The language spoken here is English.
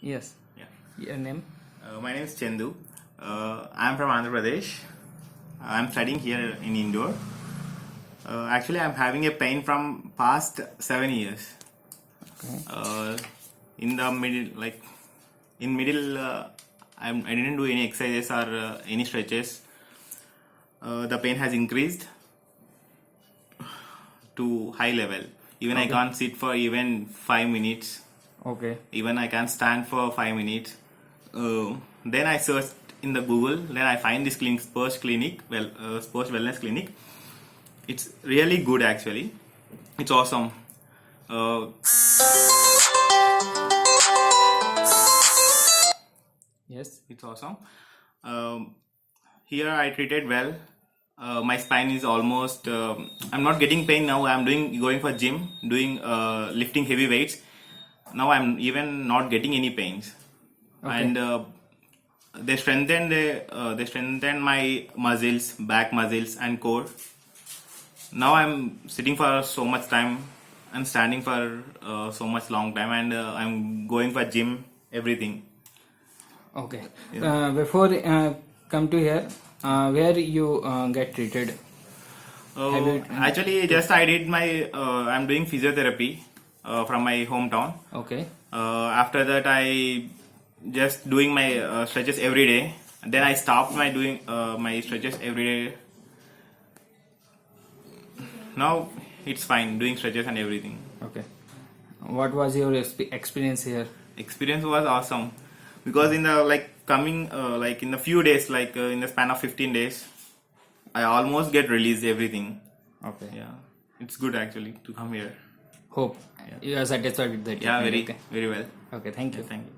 Yes. Yeah. Your name? My name is Chandu. I'm from Andhra Pradesh. I'm studying here in Indore. Actually, I'm having a pain from past 7 years. Okay. In the middle, I didn't do any exercises or any stretches. The pain has increased to high level. Even I Okay. can't sit for even 5 minutes. Okay. Even I can stand for 5 minutes. Then I searched in the Google. Then I find this clinic, Spurs Clinic, Spurs Wellness Clinic. It's really good actually. It's awesome. Uh, Yes. it's awesome. Um, Here I treated well. My spine is almost. I'm not getting pain now. I'm going for gym, doing lifting heavy weights. Now I'm even not getting any pains, Okay. and they strengthened my muscles, back muscles, and core. Now I'm sitting for so much time and standing for so much long time, and I'm going for gym, everything. Okay. Yeah. Before come to here, where you get treated? Have you? Actually, just I did my. I'm doing physiotherapy from my hometown. Okay. After that, I just doing my stretches every day. Then I stopped my doing my stretches every day. Now it's fine doing stretches and everything. Okay. What was your experience here? Experience was awesome because in the coming in the few days, in the span of 15 days, I almost get released everything. Okay. Yeah, it's good actually to come here. Hope Yeah. you are satisfied with that. Yeah, treatment. very well. Okay. Thank you. Thank you.